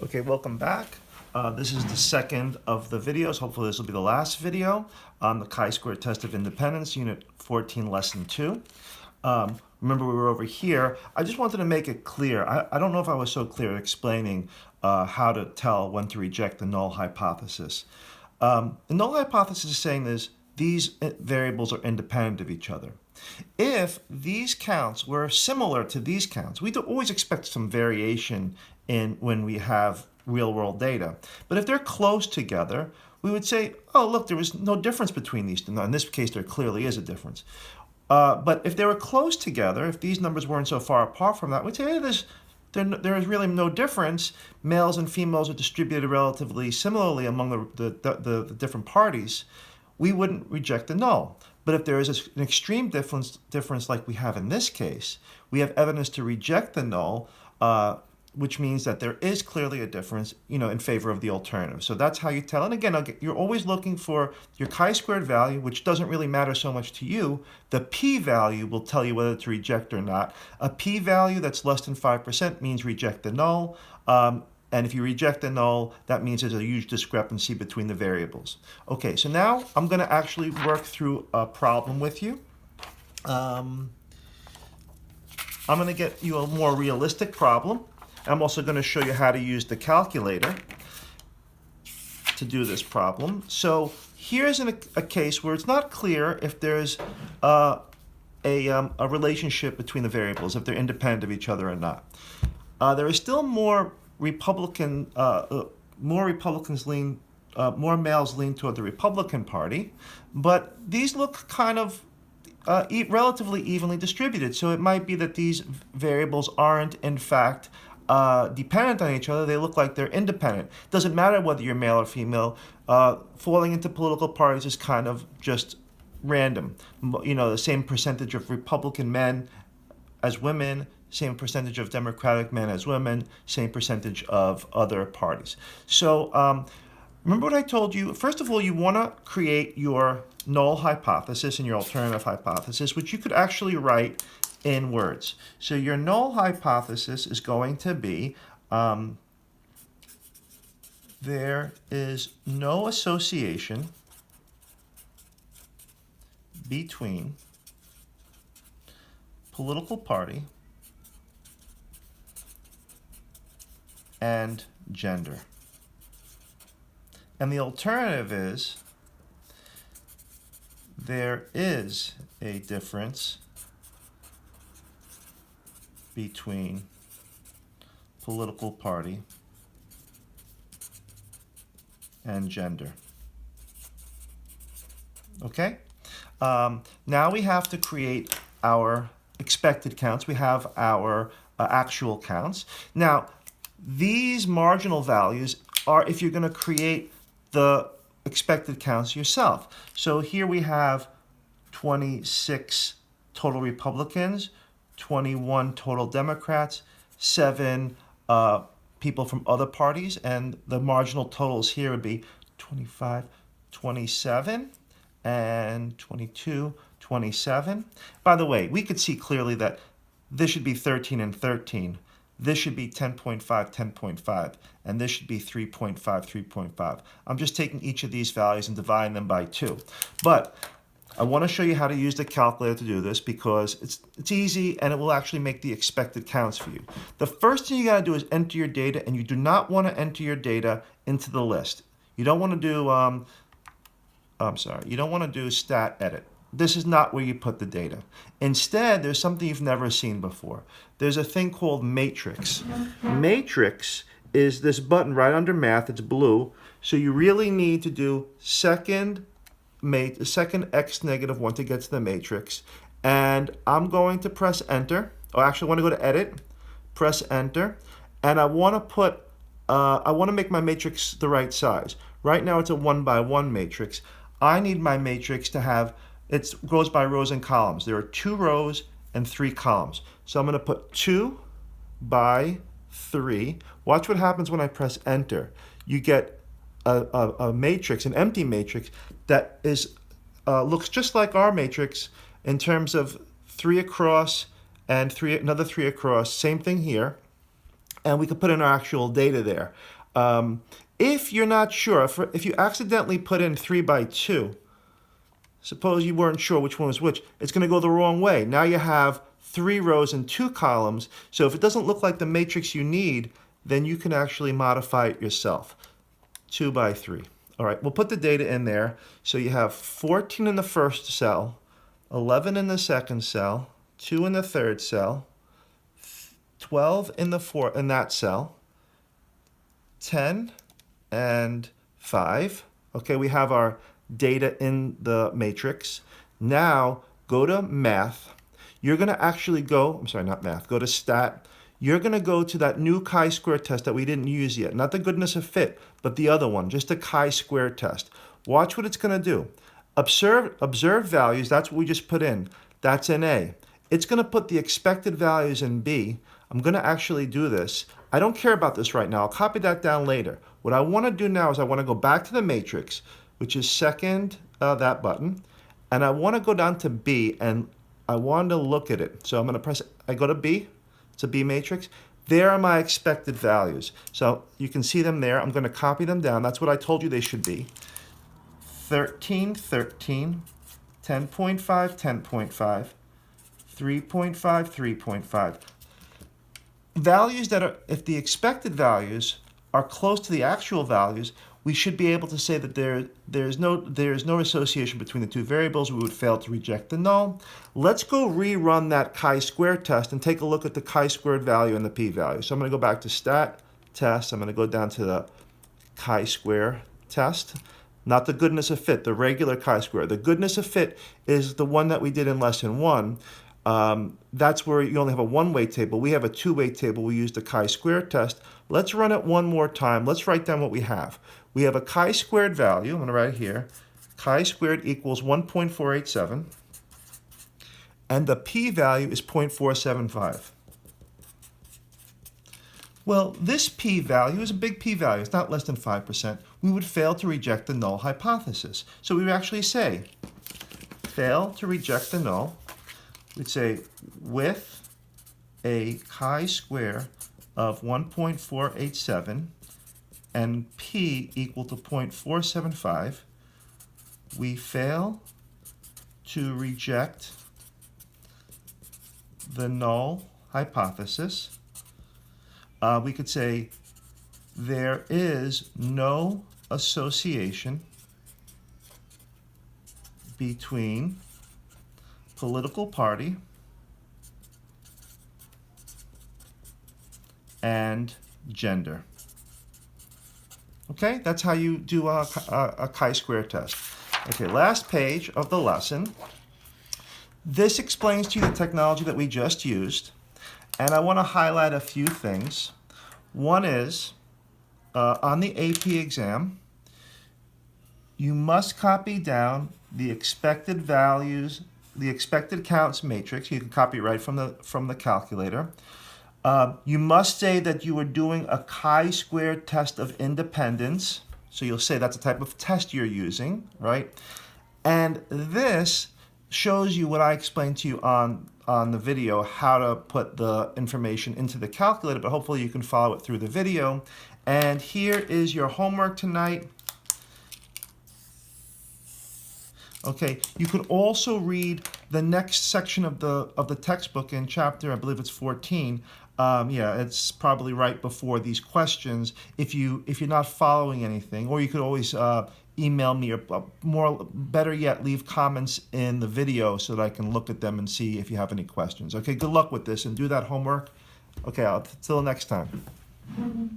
Okay, welcome back. This is the second of the videos. Hopefully this will be the last video on the chi-square test of independence, Unit 14, Lesson 2. Remember we were over here. I just wanted to make it clear. I don't know if I was so clear explaining how to tell when to reject the null hypothesis. The null hypothesis is saying is these variables are independent of each other. If these counts were similar to these counts, we'd always expect some variation in when we have real-world data. But if they're close together, we would say, oh, look, there was no difference between these two. Now, in this case, there clearly is a difference. But if they were close together, if these numbers weren't so far apart from that, we'd say, hey, there is really no difference. Males and females are distributed relatively similarly among the different parties. We wouldn't reject the null. But if there is an extreme difference like we have in this case, we have evidence to reject the null, which means that there is clearly a difference, in favor of the alternative. So that's how you tell. And again, you're always looking for your chi-squared value, which doesn't really matter so much to you. The p-value will tell you whether to reject or not. A p-value that's less than 5% means reject the null. And if you reject the null, that means there's a huge discrepancy between the variables. Okay, so now I'm going to actually work through a problem with you. I'm going to get you a more realistic problem. I'm also going to show you how to use the calculator to do this problem. So here's a case where it's not clear if there's a relationship between the variables, if they're independent of each other or not. There is still more more males lean toward the Republican Party, but these look kind of relatively evenly distributed. So it might be that these variables aren't, in fact, dependent on each other. They look like they're independent. Doesn't matter whether you're male or female. Falling into political parties is kind of just random. The same percentage of Republican men as women, same percentage of Democratic men as women, same percentage of other parties. So remember what I told you? First of all, you want to create your null hypothesis and your alternative hypothesis, which you could actually write in words. So your null hypothesis is going to be there is no association between political party and gender. And the alternative is there is a difference between political party and gender. Okay? Now we have to create our expected counts. We have our actual counts. Now, these marginal values are if you're going to create the expected counts yourself. So here we have 26 total Republicans, 21 total Democrats, 7 people from other parties, and the marginal totals here would be 25, 27, and 22, 27. By the way, we could see clearly that this should be 13 and 13. This should be 10.5, 10.5, and this should be 3.5, 3.5. I'm just taking each of these values and dividing them by 2. But I want to show you how to use the calculator to do this because it's easy and it will actually make the expected counts for you. The first thing you got to do is enter your data, and you do not want to enter your data into the list. You don't want to do, you don't want to do stat edit. This is not where you put the data. Instead, there's something you've never seen before. There's a thing called matrix. Matrix is this button right under math. It's blue. So you really need to do second x negative 1 to get to the matrix. And I'm going to press enter. Actually, I want to go to edit, press enter. And I want to make my matrix the right size. Right now, it's a 1 by 1 matrix. I need my matrix to have, it goes by rows and columns. There are 2 rows and 3 columns. So I'm going to put 2 by 3. Watch what happens when I press enter. You get a matrix, an empty matrix, that is looks just like our matrix in terms of 3 across and another 3 across. Same thing here. and we could put in our actual data there. If you're not sure, if you accidentally put in 3 by 2, suppose you weren't sure which one was which, it's going to go the wrong way. Now you have 3 rows and 2 columns, so if it doesn't look like the matrix you need, then you can actually modify it yourself. 2 by 3. All right, we'll put the data in there. So you have 14 in the first cell, 11 in the second cell, 2 in the third cell, 12 in that cell, 10 and 5. Okay, we have our data in the matrix. Now go to math. You're going to actually go, I'm sorry, not math, go to stat. You're going to go to that new chi-square test that we didn't use yet. Not the goodness of fit, but the other one, just the chi-square test. Watch what it's going to do. Observed values, that's what we just put in. That's in A. It's going to put the expected values in B. I'm going to actually do this. I don't care about this right now. I'll copy that down later. What I want to do now is I want to go back to the matrix, which is second, that button, and I want to go down to B, and I want to look at it. So I'm going to press, I go to B. It's a B matrix. There are my expected values. So you can see them there. I'm going to copy them down. That's what I told you they should be. 13, 13, 10.5, 10.5, 3.5, 3.5. Values that are, if the expected values are close to the actual values, we should be able to say that there's no association between the two variables. We would fail to reject the null. Let's go rerun that chi-square test and take a look at the chi-squared value and the p-value. So I'm going to go back to stat, test. I'm going to go down to the chi-square test. Not the goodness of fit, the regular chi-square. The goodness of fit is the one that we did in lesson 1. That's where you only have a one-way table. We have a two-way table. We use the chi-square test. Let's run it one more time. Let's write down what we have. We have a chi-squared value. I'm going to write it here. Chi-squared equals 1.487. And the p-value is 0.475. Well, this p-value is a big p-value. It's not less than 5%. We would fail to reject the null hypothesis. So we would actually say, fail to reject the null. We'd say, with a chi-square of 1.487 and p equal to 0.475, we fail to reject the null hypothesis. We could say there is no association between political party and gender. Okay, that's how you do a chi-square test. Okay, last page of the lesson. This explains to you the technology that we just used, and I want to highlight a few things. One is, on the AP exam, you must copy down the expected values, the expected counts matrix. You can copy right from the calculator. You must say that you are doing a chi-square test of independence. So you'll say that's the type of test you're using, right? And this shows you what I explained to you on the video, how to put the information into the calculator, but hopefully you can follow it through the video. And here is your homework tonight. Okay, you can also read the next section of the textbook in chapter, I believe it's 14. Yeah, it's probably right before these questions if you're not following anything, or you could always email me, or better yet, leave comments in the video so that I can look at them and see if you have any questions. Okay, good luck with this and do that homework. Okay, till next time.